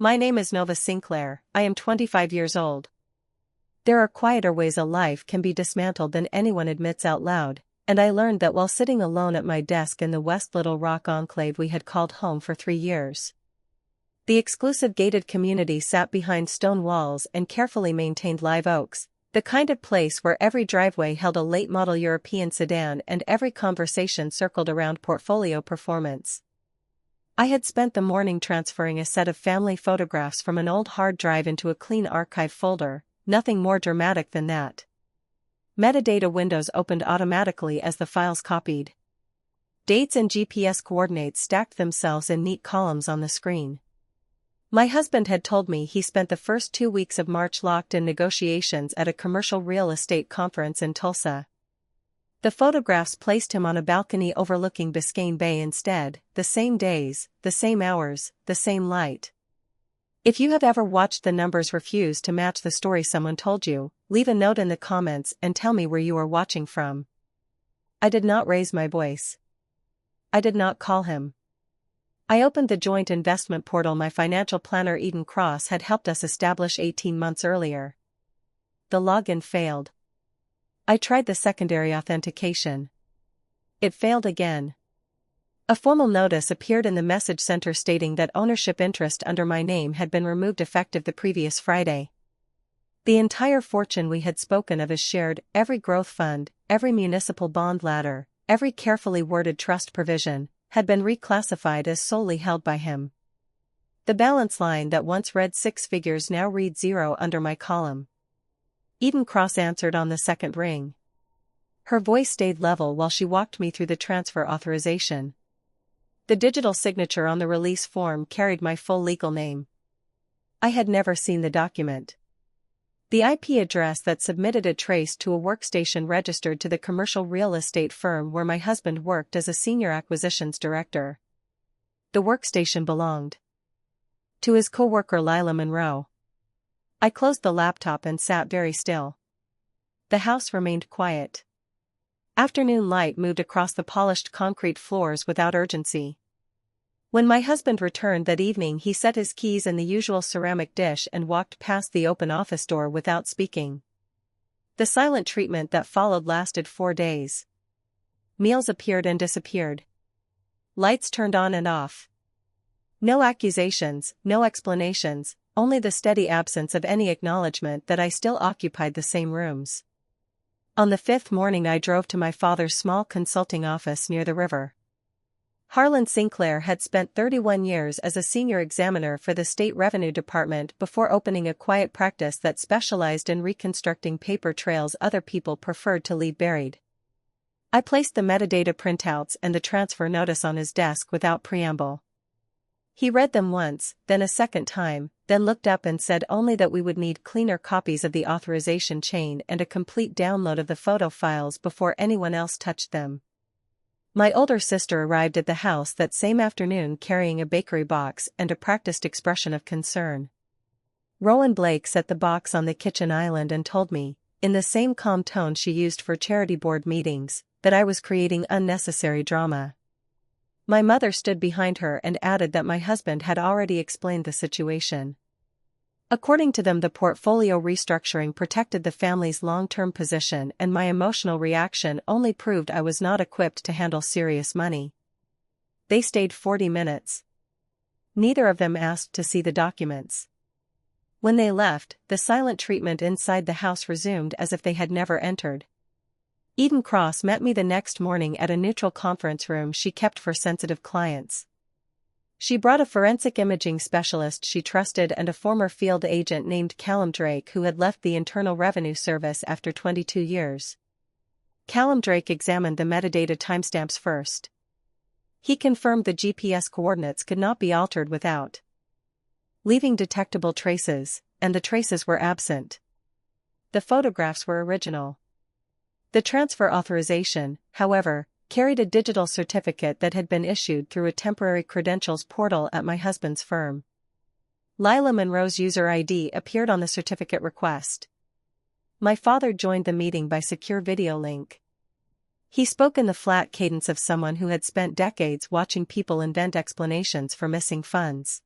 My name is Nova Sinclair, I am 25 years old. There are quieter ways a life can be dismantled than anyone admits out loud, and I learned that while sitting alone at my desk in the West Little Rock enclave we had called home for 3 years. The exclusive gated community sat behind stone walls and carefully maintained live oaks, the kind of place where every driveway held a late-model European sedan and every conversation circled around portfolio performance. I had spent the morning transferring a set of family photographs from an old hard drive into a clean archive folder, nothing more dramatic than that. Metadata windows opened automatically as the files copied. Dates and GPS coordinates stacked themselves in neat columns on the screen. My husband had told me he spent the first 2 weeks of March locked in negotiations at a commercial real estate conference in Tulsa. The photographs placed him on a balcony overlooking Biscayne Bay instead, the same days, the same hours, the same light. If you have ever watched the numbers refuse to match the story someone told you, leave a note in the comments and tell me where you are watching from. I did not raise my voice. I did not call him. I opened the joint investment portal my financial planner Eden Cross had helped us establish 18 months earlier. The login failed. I tried the secondary authentication. It failed again. A formal notice appeared in the message center stating that ownership interest under my name had been removed effective the previous Friday. The entire fortune we had spoken of as shared, every growth fund, every municipal bond ladder, every carefully worded trust provision, had been reclassified as solely held by him. The balance line that once read 6 figures now read 0 under my column. Eden Cross answered on the second ring. Her voice stayed level while she walked me through the transfer authorization. The digital signature on the release form carried my full legal name. I had never seen the document. The IP address that submitted it traced to a workstation registered to the commercial real estate firm where my husband worked as a senior acquisitions director. The workstation belonged to his co-worker Lila Monroe. I closed the laptop and sat very still. The house remained quiet. Afternoon light moved across the polished concrete floors without urgency. When my husband returned that evening he set his keys in the usual ceramic dish and walked past the open office door without speaking. The silent treatment that followed lasted 4 days. Meals appeared and disappeared. Lights turned on and off. No accusations, no explanations, only the steady absence of any acknowledgement that I still occupied the same rooms. On the 5th morning I drove to my father's small consulting office near the river. Harlan Sinclair had spent 31 years as a senior examiner for the State Revenue Department before opening a quiet practice that specialized in reconstructing paper trails other people preferred to leave buried. I placed the metadata printouts and the transfer notice on his desk without preamble. He read them once, then a second time, then looked up and said only that we would need cleaner copies of the authorization chain and a complete download of the photo files before anyone else touched them. My older sister arrived at the house that same afternoon carrying a bakery box and a practiced expression of concern. Rowan Blake set the box on the kitchen island and told me, in the same calm tone she used for charity board meetings, that I was creating unnecessary drama. My mother stood behind her and added that my husband had already explained the situation. According to them, the portfolio restructuring protected the family's long-term position, and my emotional reaction only proved I was not equipped to handle serious money. They stayed 40 minutes. Neither of them asked to see the documents. When they left, the silent treatment inside the house resumed as if they had never entered. Eden Cross met me the next morning at a neutral conference room she kept for sensitive clients. She brought a forensic imaging specialist she trusted and a former field agent named Callum Drake who had left the Internal Revenue Service after 22 years. Callum Drake examined the metadata timestamps first. He confirmed the GPS coordinates could not be altered without leaving detectable traces, and the traces were absent. The photographs were original. The transfer authorization, however, carried a digital certificate that had been issued through a temporary credentials portal at my husband's firm. Lila Monroe's user ID appeared on the certificate request. My father joined the meeting by secure video link. He spoke in the flat cadence of someone who had spent decades watching people invent explanations for missing funds.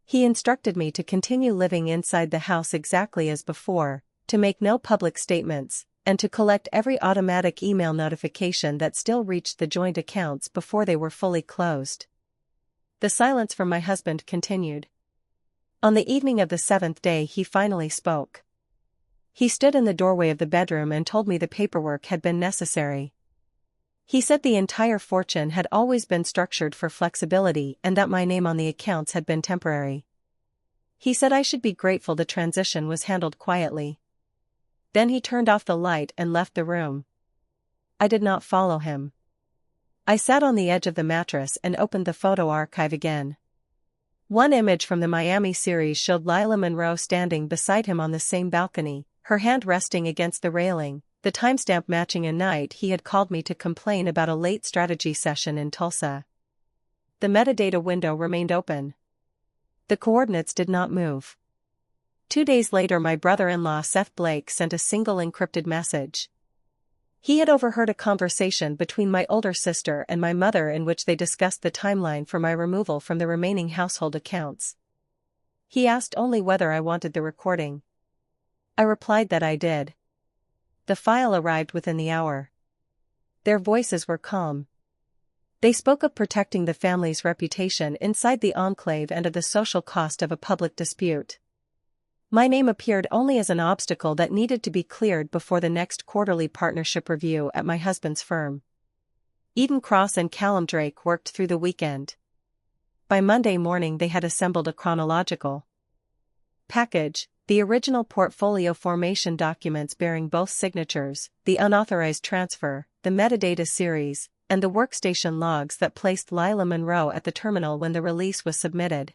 He instructed me to continue living inside the house exactly as before, to make no public statements, and to collect every automatic email notification that still reached the joint accounts before they were fully closed. The silence from my husband continued. On the evening of the 7th day he finally spoke. He stood in the doorway of the bedroom and told me the paperwork had been necessary. He said the entire fortune had always been structured for flexibility and that my name on the accounts had been temporary. He said I should be grateful the transition was handled quietly. Then he turned off the light and left the room. I did not follow him. I sat on the edge of the mattress and opened the photo archive again. One image from the Miami series showed Lila Monroe standing beside him on the same balcony, her hand resting against the railing, the timestamp matching a night he had called me to complain about a late strategy session in Tulsa. The metadata window remained open. The coordinates did not move. 2 days later my brother-in-law Seth Blake sent a single encrypted message. He had overheard a conversation between my older sister and my mother in which they discussed the timeline for my removal from the remaining household accounts. He asked only whether I wanted the recording. I replied that I did. The file arrived within the hour. Their voices were calm. They spoke of protecting the family's reputation inside the enclave and of the social cost of a public dispute. My name appeared only as an obstacle that needed to be cleared before the next quarterly partnership review at my husband's firm. Eden Cross and Callum Drake worked through the weekend. By Monday morning they had assembled a chronological package, the original portfolio formation documents bearing both signatures, the unauthorized transfer, the metadata series, and the workstation logs that placed Lila Monroe at the terminal when the release was submitted.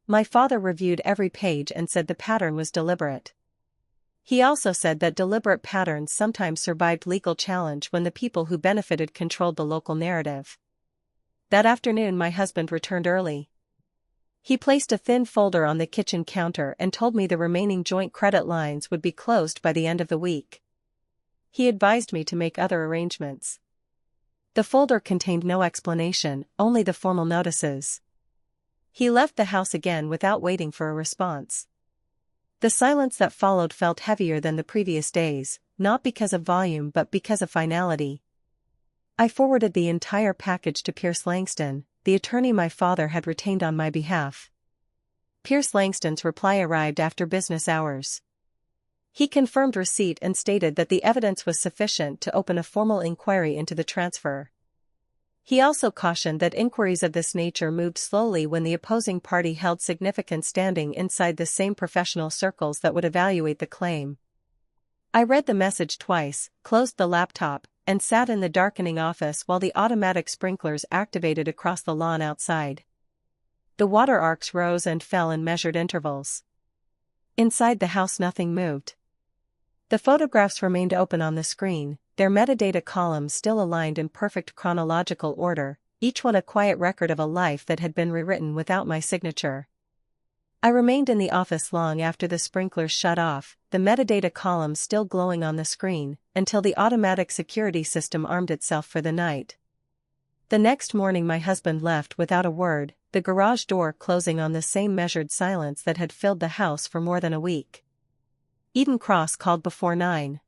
My father reviewed every page and said the pattern was deliberate. He also said that deliberate patterns sometimes survived legal challenge when the people who benefited controlled the local narrative. That afternoon my husband returned early. He placed a thin folder on the kitchen counter and told me the remaining joint credit lines would be closed by the end of the week. He advised me to make other arrangements. The folder contained no explanation, only the formal notices. He left the house again without waiting for a response. The silence that followed felt heavier than the previous days, not because of volume but because of finality. I forwarded the entire package to Pierce Langston, the attorney my father had retained on my behalf. Pierce Langston's reply arrived after business hours. He confirmed receipt and stated that the evidence was sufficient to open a formal inquiry into the transfer. He also cautioned that inquiries of this nature moved slowly when the opposing party held significant standing inside the same professional circles that would evaluate the claim. I read the message twice, closed the laptop, and sat in the darkening office while the automatic sprinklers activated across the lawn outside. The water arcs rose and fell in measured intervals. Inside the house nothing moved. The photographs remained open on the screen, their metadata columns still aligned in perfect chronological order, each one a quiet record of a life that had been rewritten without my signature. I remained in the office long after the sprinklers shut off, the metadata columns still glowing on the screen, until the automatic security system armed itself for the night. The next morning my husband left without a word, the garage door closing on the same measured silence that had filled the house for more than a week. Eden Cross called before 9.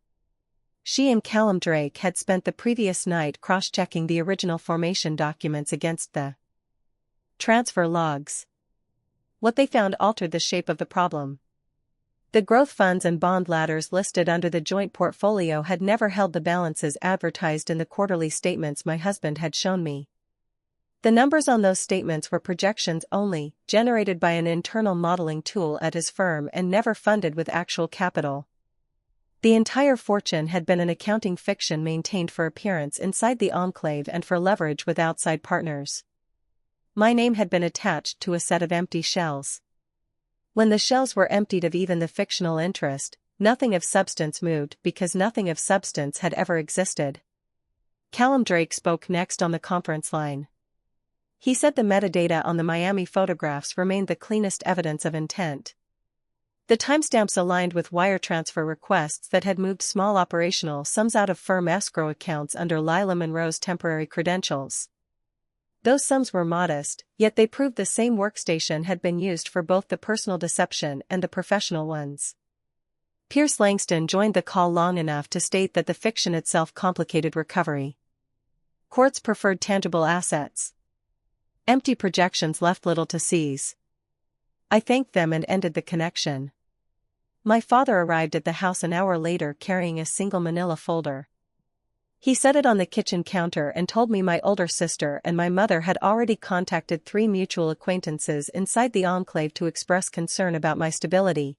She and Callum Drake had spent the previous night cross-checking the original formation documents against the transfer logs. What they found altered the shape of the problem. The growth funds and bond ladders listed under the joint portfolio had never held the balances advertised in the quarterly statements my husband had shown me. The numbers on those statements were projections only, generated by an internal modeling tool at his firm and never funded with actual capital. The entire fortune had been an accounting fiction maintained for appearance inside the enclave and for leverage with outside partners. My name had been attached to a set of empty shells. When the shells were emptied of even the fictional interest, nothing of substance moved because nothing of substance had ever existed. Callum Drake spoke next on the conference line. He said the metadata on the Miami photographs remained the cleanest evidence of intent. The timestamps aligned with wire transfer requests that had moved small operational sums out of firm escrow accounts under Lila Monroe's temporary credentials. Those sums were modest, yet they proved the same workstation had been used for both the personal deception and the professional ones. Pierce Langston joined the call long enough to state that the fiction itself complicated recovery. Courts preferred tangible assets. Empty projections left little to seize. I thanked them and ended the connection. My father arrived at the house an hour later carrying a single manila folder. He set it on the kitchen counter and told me my older sister and my mother had already contacted 3 mutual acquaintances inside the enclave to express concern about my stability.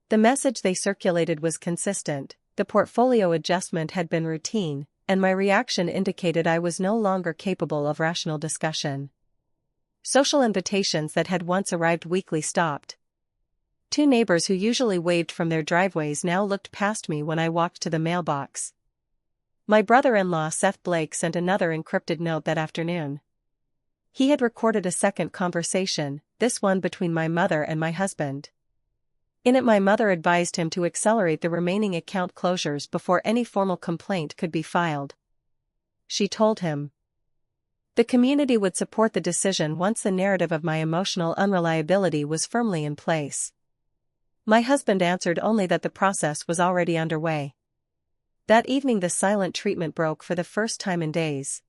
The message they circulated was consistent, the portfolio adjustment had been routine, and my reaction indicated I was no longer capable of rational discussion. Social invitations that had once arrived weekly stopped. 2 neighbors who usually waved from their driveways now looked past me when I walked to the mailbox. My brother-in-law Seth Blake sent another encrypted note that afternoon. He had recorded a second conversation, this one between my mother and my husband. In it my mother advised him to accelerate the remaining account closures before any formal complaint could be filed. She told him the community would support the decision once the narrative of my emotional unreliability was firmly in place. My husband answered only that the process was already underway. That evening the silent treatment broke for the first time in days.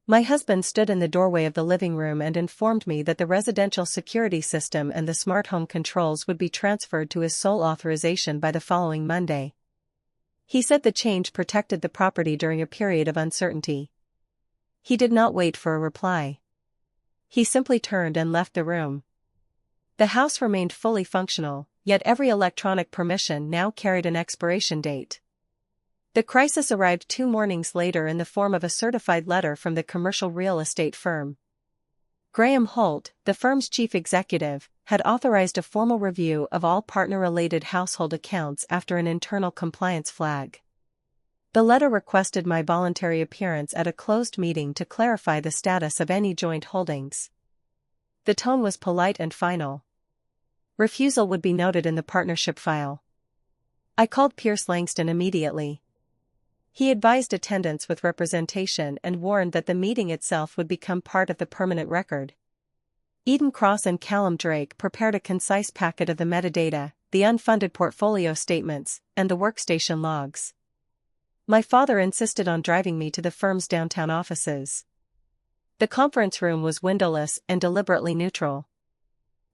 My husband stood in the doorway of the living room and informed me that the residential security system and the smart home controls would be transferred to his sole authorization by the following Monday. He said the change protected the property during a period of uncertainty. He did not wait for a reply. He simply turned and left the room. The house remained fully functional, yet every electronic permission now carried an expiration date. The crisis arrived 2 mornings later in the form of a certified letter from the commercial real estate firm. Graham Holt, the firm's chief executive, had authorized a formal review of all partner-related household accounts after an internal compliance flag. The letter requested my voluntary appearance at a closed meeting to clarify the status of any joint holdings. The tone was polite and final. Refusal would be noted in the partnership file. I called Pierce Langston immediately. He advised attendance with representation and warned that the meeting itself would become part of the permanent record. Eden Cross and Callum Drake prepared a concise packet of the metadata, the unfunded portfolio statements, and the workstation logs. My father insisted on driving me to the firm's downtown offices. The conference room was windowless and deliberately neutral.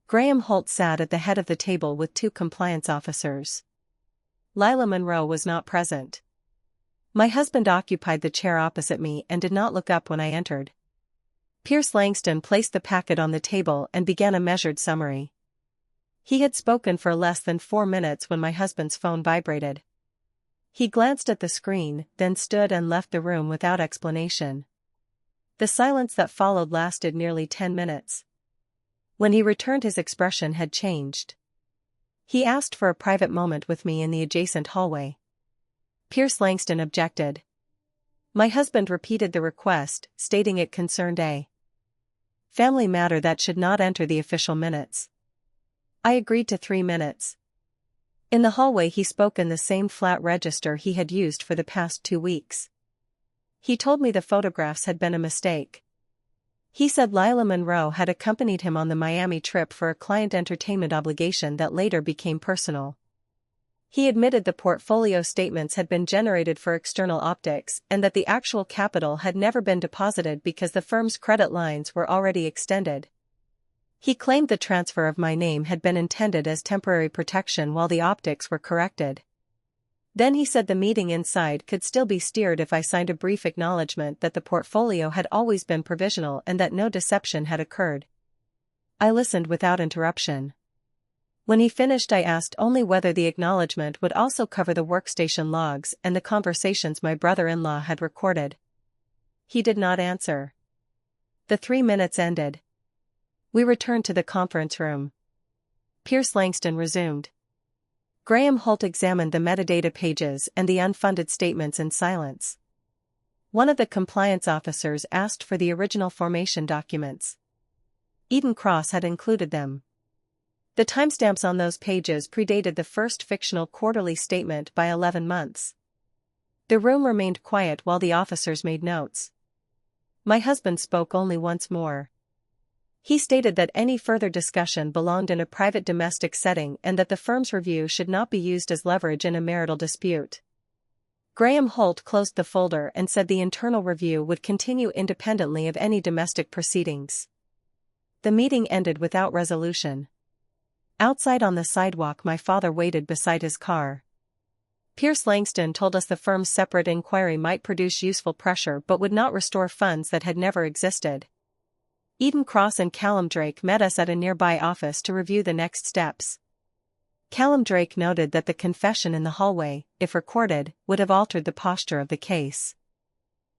Graham Holt sat at the head of the table with 2 compliance officers. Lila Monroe was not present. My husband occupied the chair opposite me and did not look up when I entered. Pierce Langston placed the packet on the table and began a measured summary. He had spoken for less than 4 minutes when my husband's phone vibrated. He glanced at the screen, then stood and left the room without explanation. The silence that followed lasted nearly 10 minutes. When he returned his expression had changed. He asked for a private moment with me in the adjacent hallway. Pierce Langston objected. My husband repeated the request, stating it concerned a family matter that should not enter the official minutes. I agreed to 3 minutes. In the hallway he spoke in the same flat register he had used for the past 2 weeks. He told me the photographs had been a mistake. He said Lila Monroe had accompanied him on the Miami trip for a client entertainment obligation that later became personal. He admitted the portfolio statements had been generated for external optics and that the actual capital had never been deposited because the firm's credit lines were already extended. He claimed the transfer of my name had been intended as temporary protection while the optics were corrected. Then he said the meeting inside could still be steered if I signed a brief acknowledgement that the portfolio had always been provisional and that no deception had occurred. I listened without interruption. When he finished I asked only whether the acknowledgement would also cover the workstation logs and the conversations my brother-in-law had recorded. He did not answer. The 3 minutes ended. We returned to the conference room. Pierce Langston resumed. Graham Holt examined the metadata pages and the unfunded statements in silence. One of the compliance officers asked for the original formation documents. Eden Cross had included them. The timestamps on those pages predated the first fictional quarterly statement by 11 months. The room remained quiet while the officers made notes. My husband spoke only once more. He stated that any further discussion belonged in a private domestic setting and that the firm's review should not be used as leverage in a marital dispute. Graham Holt closed the folder and said the internal review would continue independently of any domestic proceedings. The meeting ended without resolution. Outside on the sidewalk, my father waited beside his car. Pierce Langston told us the firm's separate inquiry might produce useful pressure but would not restore funds that had never existed. Eden Cross and Callum Drake met us at a nearby office to review the next steps. Callum Drake noted that the confession in the hallway, if recorded, would have altered the posture of the case.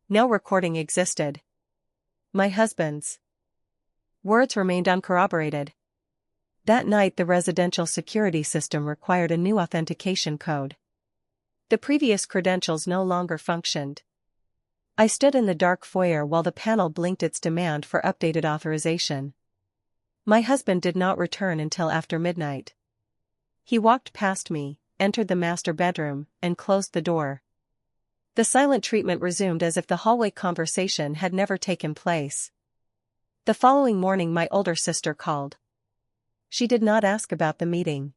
No recording existed. My husband's words remained uncorroborated. That night the residential security system required a new authentication code. The previous credentials no longer functioned. I stood in the dark foyer while the panel blinked its demand for updated authorization. My husband did not return until after midnight. He walked past me, entered the master bedroom, and closed the door. The silent treatment resumed as if the hallway conversation had never taken place. The following morning my older sister called. She did not ask about the meeting.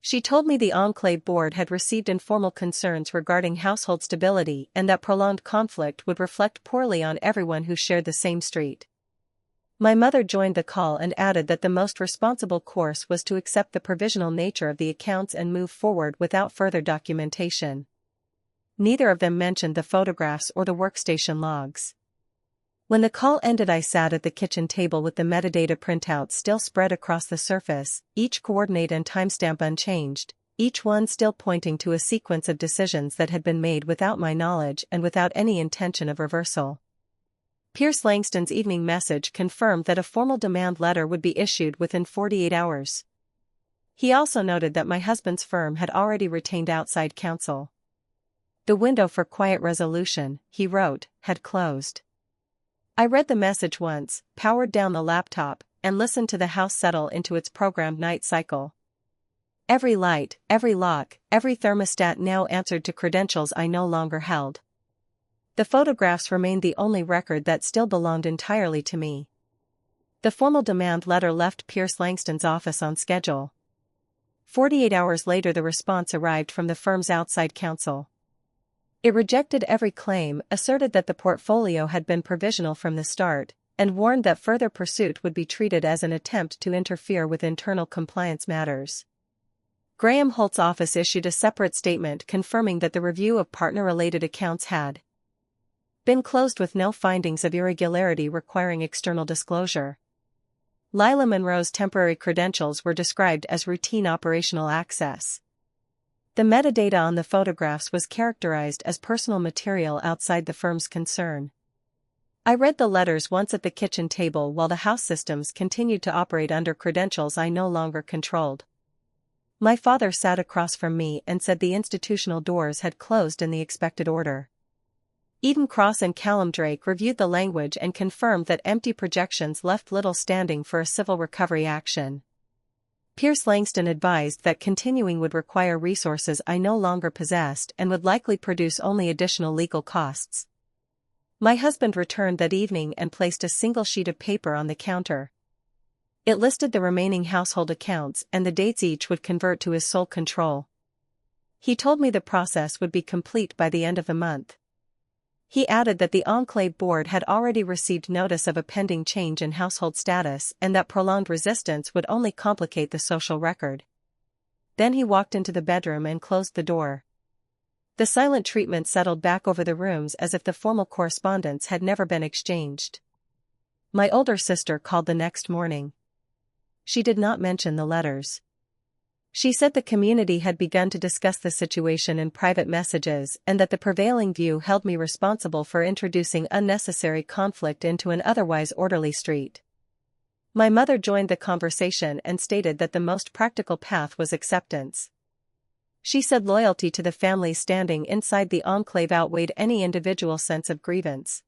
She told me the enclave board had received informal concerns regarding household stability and that prolonged conflict would reflect poorly on everyone who shared the same street. My mother joined the call and added that the most responsible course was to accept the provisional nature of the accounts and move forward without further documentation. Neither of them mentioned the photographs or the workstation logs. When the call ended, I sat at the kitchen table with the metadata printouts still spread across the surface, each coordinate and timestamp unchanged, each one still pointing to a sequence of decisions that had been made without my knowledge and without any intention of reversal. Pierce Langston's evening message confirmed that a formal demand letter would be issued within 48 hours. He also noted that my husband's firm had already retained outside counsel. The window for quiet resolution, he wrote, had closed. I read the message once, powered down the laptop, and listened to the house settle into its programmed night cycle. Every light, every lock, every thermostat now answered to credentials I no longer held. The photographs remained the only record that still belonged entirely to me. The formal demand letter left Pierce Langston's office on schedule. 48 hours later the response arrived from the firm's outside counsel. It rejected every claim, asserted that the portfolio had been provisional from the start, and warned that further pursuit would be treated as an attempt to interfere with internal compliance matters. Graham Holt's office issued a separate statement confirming that the review of partner-related accounts had been closed with no findings of irregularity requiring external disclosure. Lila Monroe's temporary credentials were described as routine operational access. The metadata on the photographs was characterized as personal material outside the firm's concern. I read the letters once at the kitchen table while the house systems continued to operate under credentials I no longer controlled. My father sat across from me and said the institutional doors had closed in the expected order. Eden Cross and Callum Drake reviewed the language and confirmed that empty projections left little standing for a civil recovery action. Pierce Langston advised that continuing would require resources I no longer possessed and would likely produce only additional legal costs. My husband returned that evening and placed a single sheet of paper on the counter. It listed the remaining household accounts and the dates each would convert to his sole control. He told me the process would be complete by the end of the month. He added that the enclave board had already received notice of a pending change in household status and that prolonged resistance would only complicate the social record. Then he walked into the bedroom and closed the door. The silent treatment settled back over the rooms as if the formal correspondence had never been exchanged. My older sister called the next morning. She did not mention the letters. She said the community had begun to discuss the situation in private messages and that the prevailing view held me responsible for introducing unnecessary conflict into an otherwise orderly street. My mother joined the conversation and stated that the most practical path was acceptance. She said loyalty to the family standing inside the enclave outweighed any individual sense of grievance.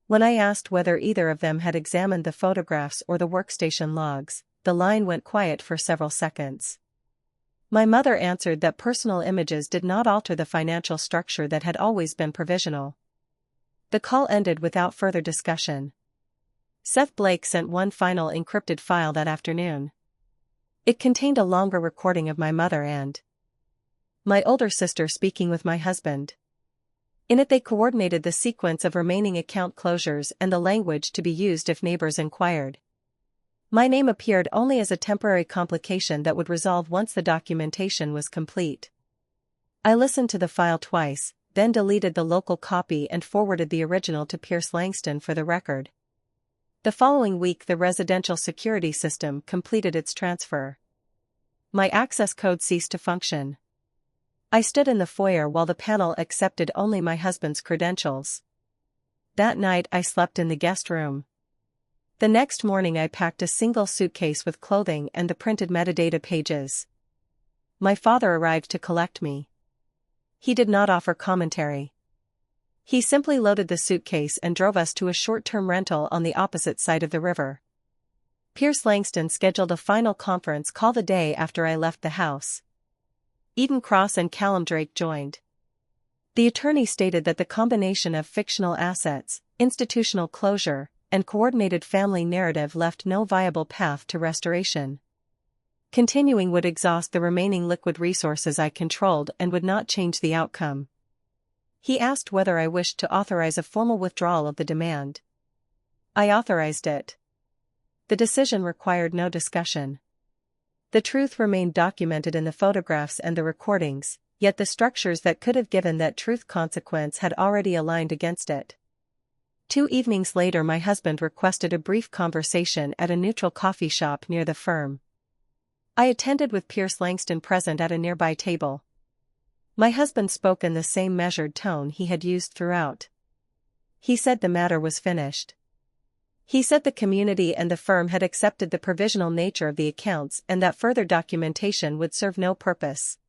When I asked whether either of them had examined the photographs or the workstation logs, the line went quiet for several seconds. My mother answered that personal images did not alter the financial structure that had always been provisional. The call ended without further discussion. Seth Blake sent one final encrypted file that afternoon. It contained a longer recording of my mother and my older sister speaking with my husband. In it they coordinated the sequence of remaining account closures and the language to be used if neighbors inquired. My name appeared only as a temporary complication that would resolve once the documentation was complete. I listened to the file twice, then deleted the local copy and forwarded the original to Pierce Langston for the record. The following week the residential security system completed its transfer. My access code ceased to function. I stood in the foyer while the panel accepted only my husband's credentials. That night I slept in the guest room. The next morning I packed a single suitcase with clothing and the printed metadata pages. My father arrived to collect me. He did not offer commentary. He simply loaded the suitcase and drove us to a short-term rental on the opposite side of the river. Pierce Langston scheduled a final conference call the day after I left the house. Eden Cross and Callum Drake joined. The attorney stated that the combination of fictional assets, institutional closure, and coordinated family narrative left no viable path to restoration. Continuing would exhaust the remaining liquid resources I controlled and would not change the outcome. He asked whether I wished to authorize a formal withdrawal of the demand. I authorized it. The decision required no discussion. The truth remained documented in the photographs and the recordings, yet the structures that could have given that truth consequence had already aligned against it. 2 evenings later my husband requested a brief conversation at a neutral coffee shop near the firm. I attended with Pierce Langston present at a nearby table. My husband spoke in the same measured tone he had used throughout. He said the matter was finished. He said the community and the firm had accepted the provisional nature of the accounts and that further documentation would serve no purpose.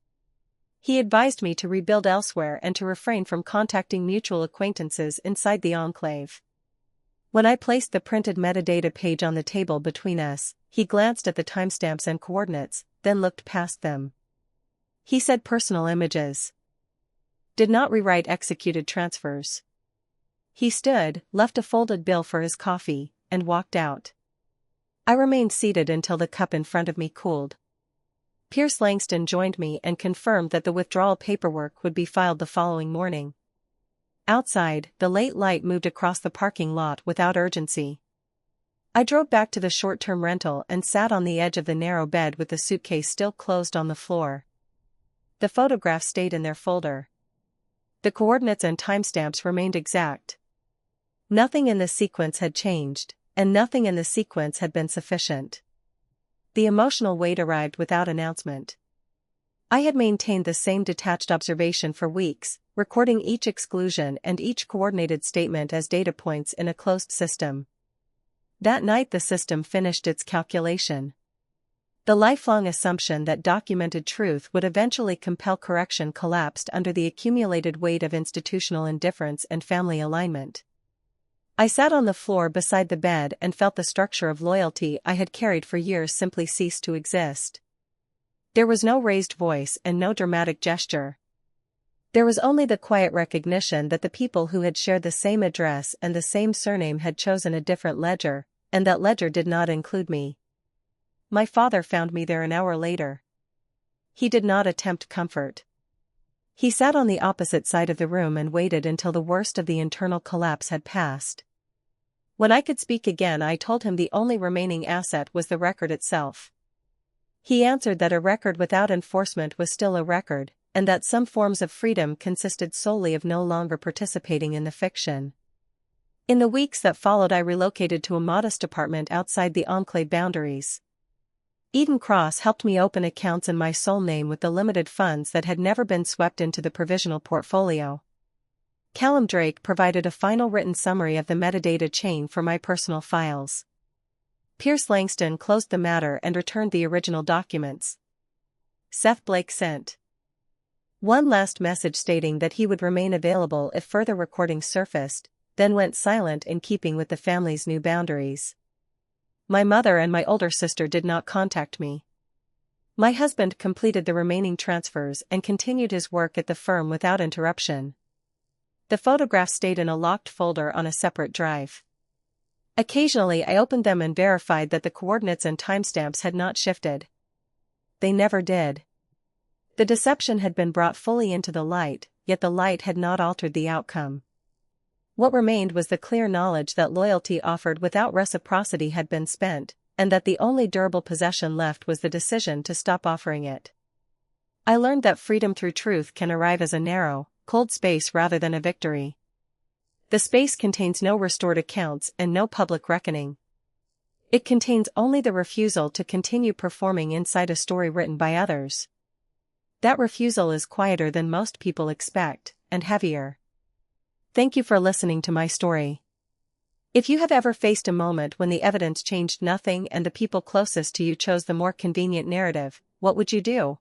He advised me to rebuild elsewhere and to refrain from contacting mutual acquaintances inside the enclave. When I placed the printed metadata page on the table between us, he glanced at the timestamps and coordinates, then looked past them. He said personal images. Did not rewrite executed transfers. He stood, left a folded bill for his coffee, and walked out. I remained seated until the cup in front of me cooled. Pierce Langston joined me and confirmed that the withdrawal paperwork would be filed the following morning. Outside, the late light moved across the parking lot without urgency. I drove back to the short-term rental and sat on the edge of the narrow bed with the suitcase still closed on the floor. The photographs stayed in their folder. The coordinates and timestamps remained exact. Nothing in the sequence had changed, and nothing in the sequence had been sufficient. The emotional weight arrived without announcement. I had maintained the same detached observation for weeks, recording each exclusion and each coordinated statement as data points in a closed system. That night the system finished its calculation. The lifelong assumption that documented truth would eventually compel correction collapsed under the accumulated weight of institutional indifference and family alignment. I sat on the floor beside the bed and felt the structure of loyalty I had carried for years simply cease to exist. There was no raised voice and no dramatic gesture. There was only the quiet recognition that the people who had shared the same address and the same surname had chosen a different ledger, and that ledger did not include me. My father found me there an hour later. He did not attempt comfort. He sat on the opposite side of the room and waited until the worst of the internal collapse had passed. When I could speak again I told him the only remaining asset was the record itself. He answered that a record without enforcement was still a record, and that some forms of freedom consisted solely of no longer participating in the fiction. In the weeks that followed I relocated to a modest apartment outside the enclave boundaries. Eden Cross helped me open accounts in my sole name with the limited funds that had never been swept into the provisional portfolio. Callum Drake provided a final written summary of the metadata chain for my personal files. Pierce Langston closed the matter and returned the original documents. Seth Blake sent one last message stating that he would remain available if further recordings surfaced, then went silent in keeping with the family's new boundaries. My mother and my older sister did not contact me. My husband completed the remaining transfers and continued his work at the firm without interruption. The photographs stayed in a locked folder on a separate drive. Occasionally I opened them and verified that the coordinates and timestamps had not shifted. They never did. The deception had been brought fully into the light, yet the light had not altered the outcome. What remained was the clear knowledge that loyalty offered without reciprocity had been spent, and that the only durable possession left was the decision to stop offering it. I learned that freedom through truth can arrive as a narrow, cold space rather than a victory. The space contains no restored accounts and no public reckoning. It contains only the refusal to continue performing inside a story written by others. That refusal is quieter than most people expect, and heavier. Thank you for listening to my story. If you have ever faced a moment when the evidence changed nothing and the people closest to you chose the more convenient narrative, what would you do?